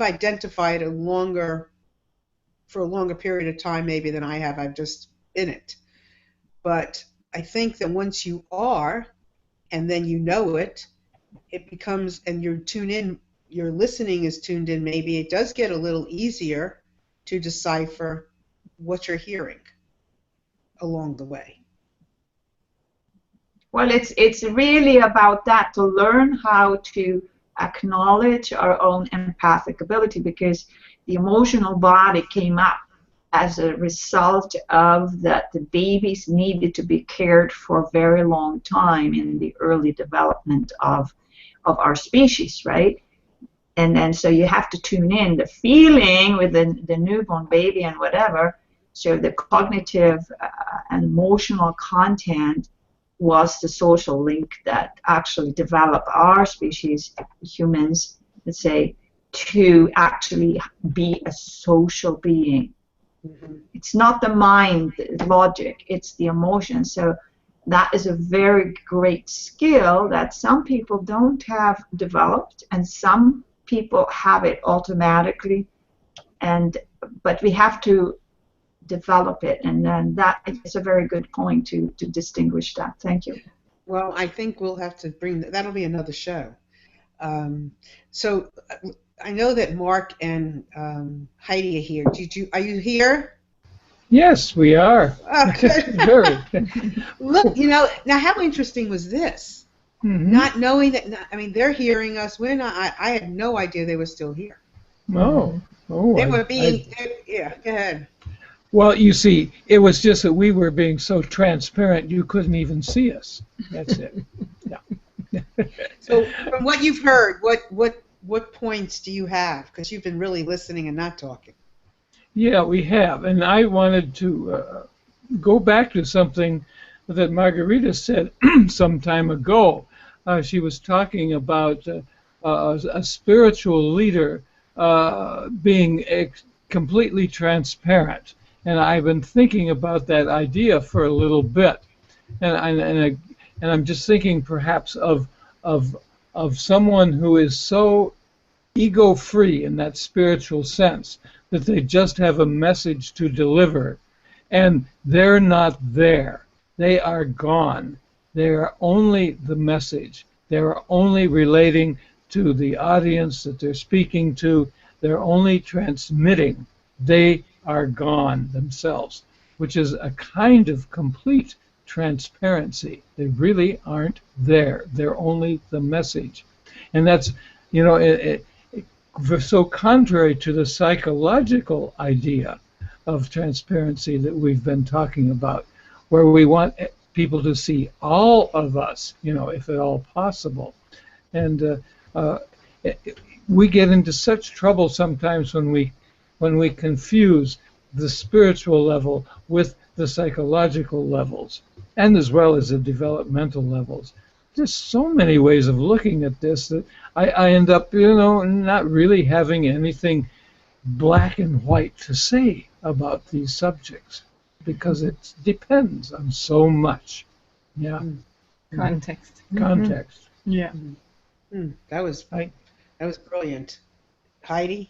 identified for a longer period of time maybe than I have. I've just been it. But I think that once you are, and then it becomes, and you're tuned in, your listening is tuned in, maybe it does get a little easier to decipher what you're hearing along the way. Well, it's really about that, to learn how to acknowledge our own empathic ability, because the emotional body came up as a result of that the babies needed to be cared for a very long time in the early development of our species, right? And then so you have to tune in the feeling with the newborn baby and whatever. So the cognitive and emotional content was the social link that actually developed our species, humans, let's say, to actually be a social being. Mm-hmm. It's not the mind, the logic, it's the emotion. So that is a very great skill that some people don't have developed, and some people have it automatically, but we have to develop it, and then that is a very good point to distinguish that. Thank you. Well, I think we'll have to that'll be another show. So I know that Mark and Heidi are here. Are you here? Yes, we are. Oh, good. Very. Look, now how interesting was this? Mm-hmm. Not knowing that, I mean, they're hearing us. We're not. I had no idea they were still here. Oh. They were being, yeah, go ahead. Well, you see, it was just that we were being so transparent you couldn't even see us. That's it. Yeah. So, from what you've heard, what points do you have? Because you've been really listening and not talking. Yeah, we have. And I wanted to go back to something that Margarita said some time ago. She was talking about a spiritual leader being completely transparent. And I've been thinking about that idea for a little bit. And I'm just thinking perhaps of someone who is so ego-free in that spiritual sense that they just have a message to deliver, and they're not there. They are gone. They are only the message. They're only relating to the audience that they're speaking to. They're only transmitting. They are gone themselves, which is a kind of complete transparency. They really aren't there. They're only the message. And that's, so contrary to the psychological idea of transparency that we've been talking about, where we want people to see all of us, if at all possible. And we get into such trouble sometimes when we confuse the spiritual level with the psychological levels, and as well as the developmental levels. There's so many ways of looking at this that I end up, not really having anything black and white to say about these subjects, because it depends on so much. Yeah. Context. Context. Yeah. That was brilliant. Heidi?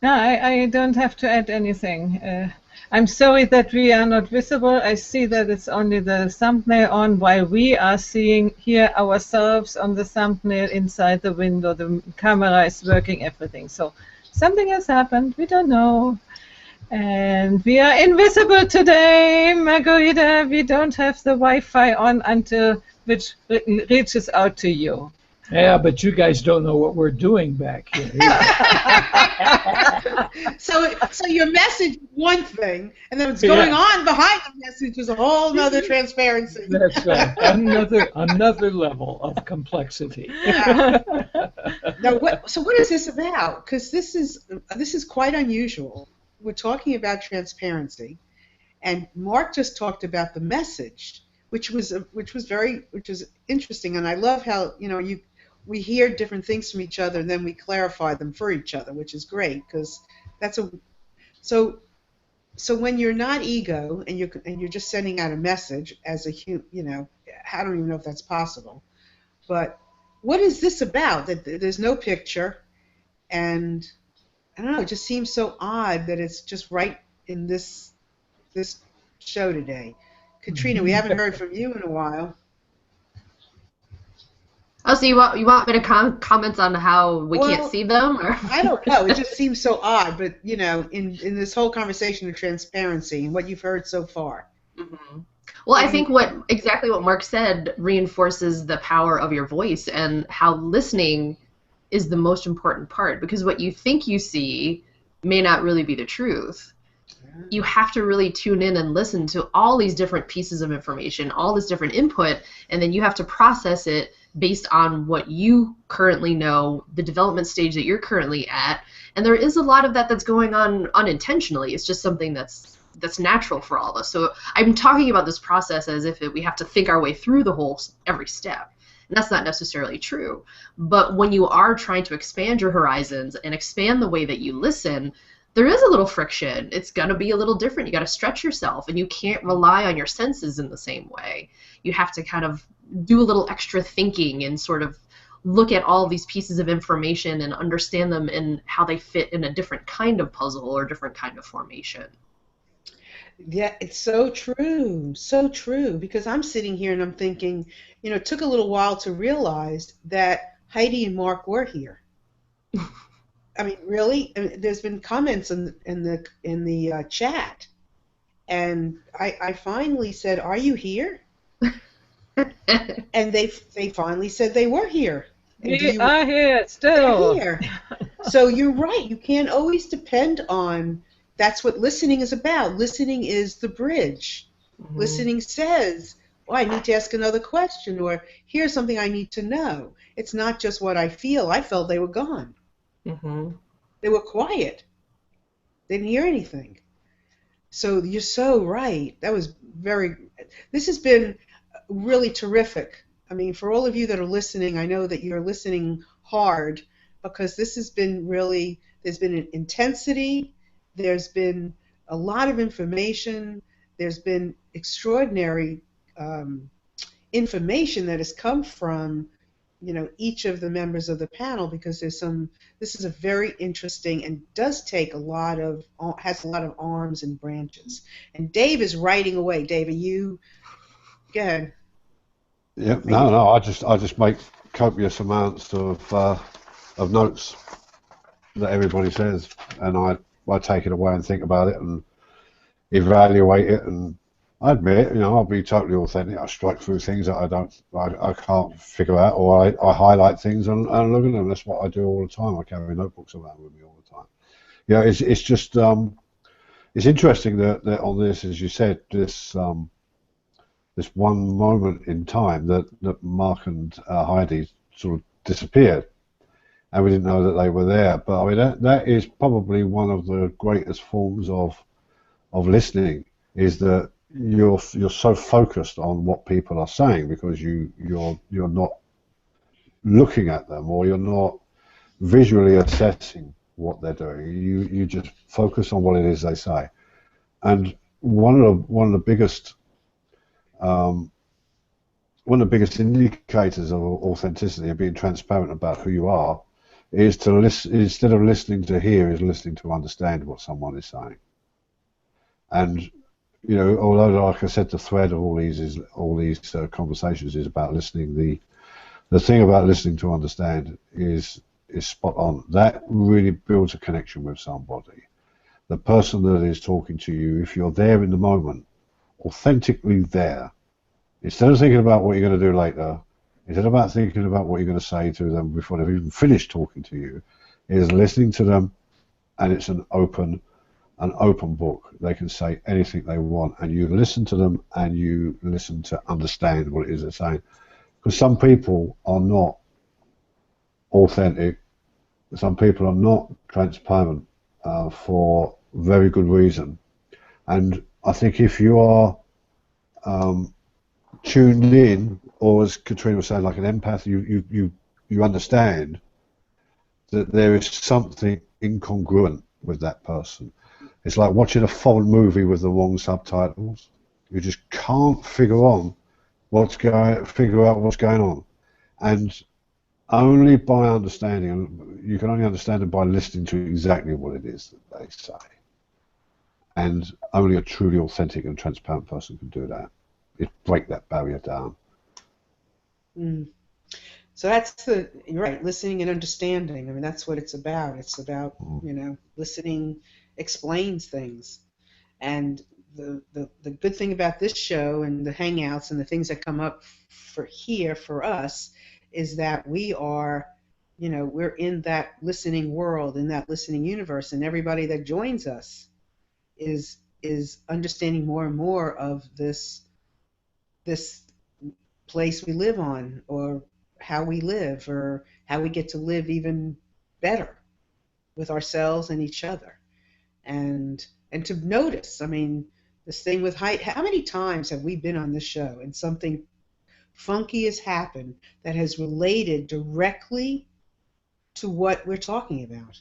No, I don't have to add anything. I'm sorry that we are not visible. I see that it's only the thumbnail on, while we are seeing here ourselves on the thumbnail inside the window. The camera is working, everything. So something has happened. We don't know. And we are invisible today, Margarita. We don't have the Wi-Fi on until which reaches out to you. Yeah, but you guys don't know what we're doing back here. So your message is one thing, and then what's going on behind the message is a whole other transparency. That's right. Another level of complexity. Yeah. Now, what is this about? Because this is quite unusual. We're talking about transparency, and Mark just talked about the message, which was interesting, and I love how we hear different things from each other and then we clarify them for each other, which is great, because so when you're not ego and you're just sending out a message as a I don't even know if that's possible, but what is this about? That there's no picture, and I don't know, it just seems so odd that it's just right in this show today. Katrina, we haven't heard from you in a while. Oh, so you want me to comment on how we can't see them? Or? I don't know. It just seems so odd, but in this whole conversation of transparency and what you've heard so far. Mm-hmm. Well, I think exactly what Mark said reinforces the power of your voice and how listening is the most important part, because what you think you see may not really be the truth. You have to really tune in and listen to all these different pieces of information, all this different input, and then you have to process it based on what you currently know, the development stage that you're currently at. And there is a lot of that that's going on unintentionally. It's just something that's natural for all of us. So I'm talking about this process as if we have to think our way through every step. And that's not necessarily true. But when you are trying to expand your horizons and expand the way that you listen, there is a little friction. It's going to be a little different. You got to stretch yourself, and you can't rely on your senses in the same way. You have to kind of do a little extra thinking and sort of look at all these pieces of information and understand them and how they fit in a different kind of puzzle or different kind of formation. Yeah, it's so true, because I'm sitting here and I'm thinking, it took a little while to realize that Heidi and Mark were here. I mean, really, there's been comments in the chat, and I finally said, "Are you here?" And they finally said they were here. We are here still. They're here. So you're right. You can't always depend on. That's what listening is about. Listening is the bridge. Mm-hmm. Listening says, I need to ask another question, or here's something I need to know. It's not just what I feel. I felt they were gone. Mm-hmm. They were quiet. They didn't hear anything. So you're so right. This has been really terrific. I mean, for all of you that are listening, I know that you're listening hard, because this has been really, there's been an intensity. There's been a lot of information. There's been extraordinary information that has come from, each of the members of the panel, because this is a very interesting and has a lot of arms and branches. And Dave is writing away. Dave, are you? Go ahead. Yeah, no. I just make copious amounts of notes that everybody says, and I take it away and think about it and evaluate it. And I admit, I'll be totally authentic. I strike through things that I can't figure out, or I highlight things and look at them. That's what I do all the time. I carry notebooks around with me all the time. It's just it's interesting that on this, as you said, this one moment in time that Mark and Heidi sort of disappeared, and we didn't know that they were there. But I mean, that is probably one of the greatest forms of listening, is that you're so focused on what people are saying, because you're not looking at them, or you're not visually assessing what they're doing. You just focus on what it is they say. And one of the biggest indicators of authenticity and being transparent about who you are is to listen, instead of listening to hear, is listening to understand what someone is saying. And although, like I said, the thread of all these conversations is about listening, the thing about listening to understand is spot on. That really builds a connection with somebody. The person that is talking to you, if you're there in the moment, authentically there, instead of thinking about what you're going to do later, instead of thinking about what you're going to say to them before they've even finished talking to you, is listening to them, and it's an open book. They can say anything they want, and you listen to them, and you listen to understand what it is they're saying. Because some people are not authentic, some people are not transparent for very good reason. And I think if you are tuned in, or as Katrina was saying, like an empath, you understand that there is something incongruent with that person. It's like watching a foreign movie with the wrong subtitles. You just can't figure out what's going on. And only by understanding, you can only understand it by listening to exactly what it is that they say. And only a truly authentic and transparent person can do that. It break that barrier down. So you're right, listening and understanding. I mean, that's what it's about. It's about, listening explains things. And the good thing about this show and the hangouts and the things that come up for us is that we are, we're in that listening world, in that listening universe, and everybody that joins us is understanding more and more of this place we live on, or how we live, or how we get to live even better with ourselves and each other. And to notice, I mean, this thing with height, how many times have we been on this show and something funky has happened that has related directly to what we're talking about?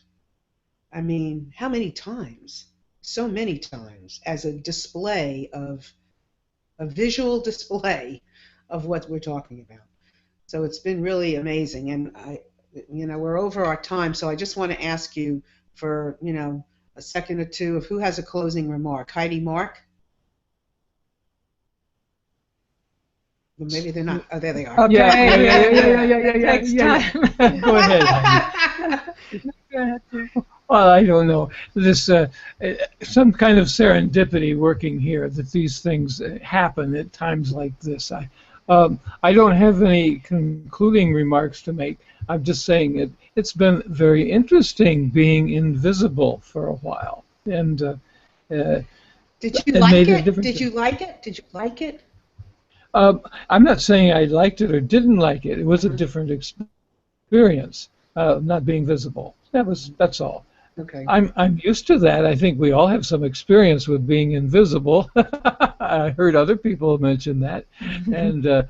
I mean, how many times? So many times, as a display of, a visual display of what we're talking about. So it's been really amazing, and we're over our time, so I just want to ask you for, a second or two of who has a closing remark. Heidi, Mark? Well, maybe they're not. Oh, there they are. Okay. Yeah. Next time. Go ahead, Heidi. Go ahead. Well, I don't know. This some kind of serendipity working here, that these things happen at times like this. I don't have any concluding remarks to make. I'm just saying it's been very interesting being invisible for a while, and did you like it? Did you like it? Did you like it? I'm not saying I liked it or didn't like it. It was a different experience, not being visible. That's all. Okay. I'm used to that. I think we all have some experience with being invisible. I heard other people mention that, and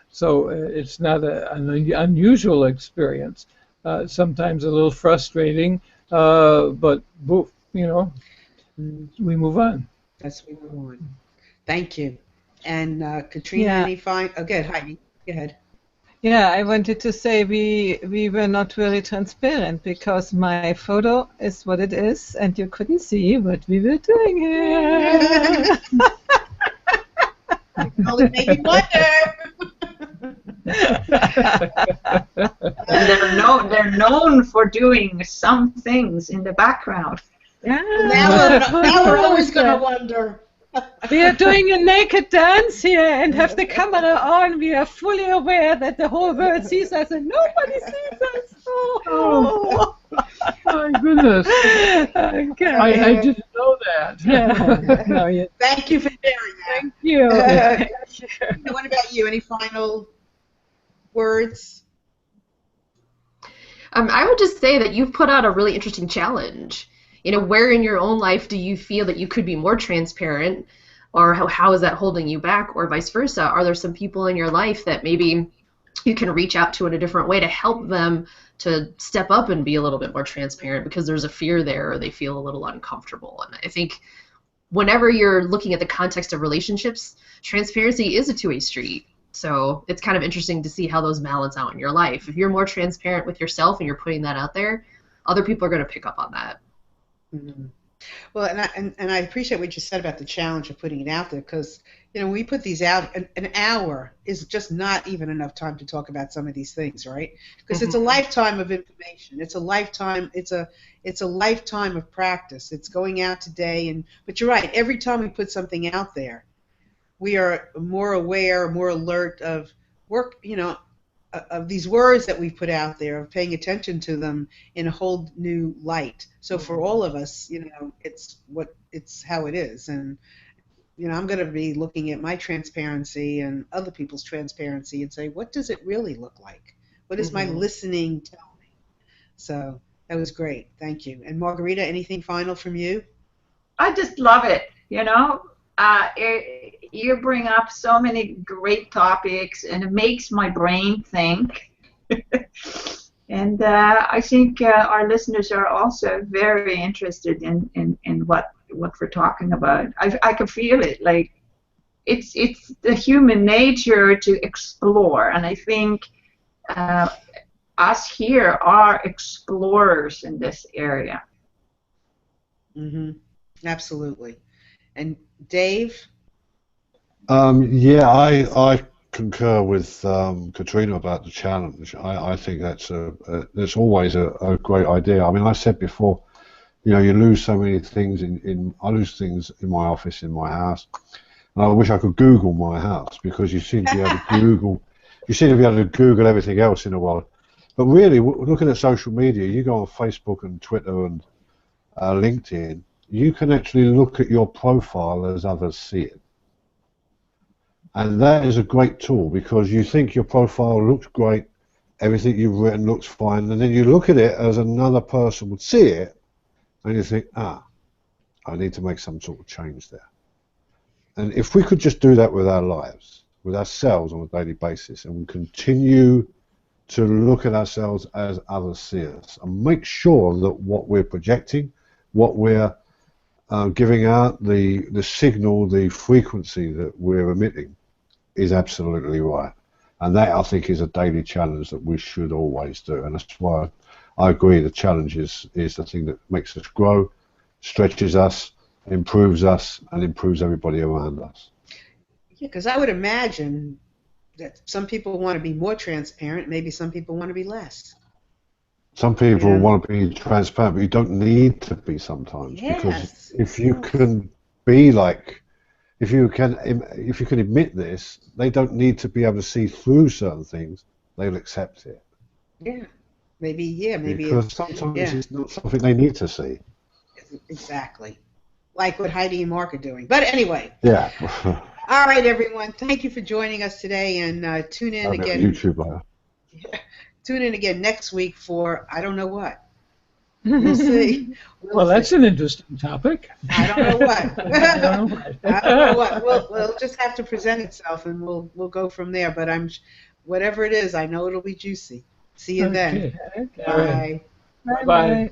so it's not an unusual experience. Sometimes a little frustrating, but we move on. Yes, we move on. Thank you. And Katrina, any fine? Oh, good, Heidi. Go ahead. Yeah, I wanted to say we were not very transparent because my photo is what it is, and you couldn't see what we were doing here. Only made me wonder. And they're known for doing some things in the background. Yeah. Now we're always going to wonder. We are doing a naked dance here and have the camera on. We are fully aware that the whole world sees us and nobody sees us. Oh, my goodness. Okay. I didn't know that. Yeah. No, Thank you for sharing that. Thank you. What about you? Any final words? I would just say that you've put out a really interesting challenge. Where in your own life do you feel that you could be more transparent, or how is that holding you back, or vice versa? Are there some people in your life that maybe you can reach out to in a different way to help them to step up and be a little bit more transparent because there's a fear there or they feel a little uncomfortable? And I think whenever you're looking at the context of relationships, transparency is a two-way street. So it's kind of interesting to see how those balance out in your life. If you're more transparent with yourself and you're putting that out there, other people are going to pick up on that. Mm-hmm. Well, and I appreciate what you said about the challenge of putting it out there, because when we put these out, an hour is just not even enough time to talk about some of these things, right? Because it's a lifetime of information. It's a lifetime. It's a lifetime of practice. It's going out today, but you're right. Every time we put something out there, we are more aware, more alert of of these words that we've put out there, of paying attention to them in a whole new light. So for all of us, it's how it is. And I'm going to be looking at my transparency and other people's transparency and say, what does it really look like? What does my listening tell me? So that was great. Thank you. And Margarita, anything final from you? I just love it. You bring up so many great topics, and it makes my brain think. And I think our listeners are also very interested in what we're talking about. I can feel it. Like it's the human nature to explore, and I think us here are explorers in this area. Mm-hmm. Absolutely. And Dave? I concur with Katrina about the challenge. I think that's always a great idea. I mean, I said before, You know, you lose so many things I lose things in my office, in my house, and I wish I could Google my house, because you seem to be able to Google everything else in the world. But really, looking at social media, you go on Facebook and Twitter and LinkedIn, you can actually look at your profile as others see it. And that is a great tool, because you think your profile looks great, everything you've written looks fine, and then you look at it as another person would see it, and you think, I need to make some sort of change there. And if we could just do that with our lives, with ourselves on a daily basis, and we continue to look at ourselves as others see us, and make sure that what we're projecting, what we're giving out, the signal, the frequency that we're emitting is absolutely right. And that, I think, is a daily challenge that we should always do. And that's why I agree the challenge is the thing that makes us grow, stretches us, improves us, and improves everybody around us. Yeah, because I would imagine that some people want to be more transparent, maybe some people want to be less. Some people want to be transparent, but you don't need to be sometimes. Yes. Because if you can be like, if you can admit this, they don't need to be able to see through certain things. They'll accept it. Yeah. Maybe. Because sometimes it's not something they need to see. Exactly. Like what Heidi and Mark are doing. But anyway. Yeah. All right, everyone. Thank you for joining us today, and tune in again. YouTube later. Tune in again next week for I don't know what. We'll see. Well, that's an interesting topic. I don't know what. I don't know what. I don't know what. We'll just have to present itself, and we'll go from there. But whatever it is, I know it'll be juicy. See you then. Okay. Bye. Bye.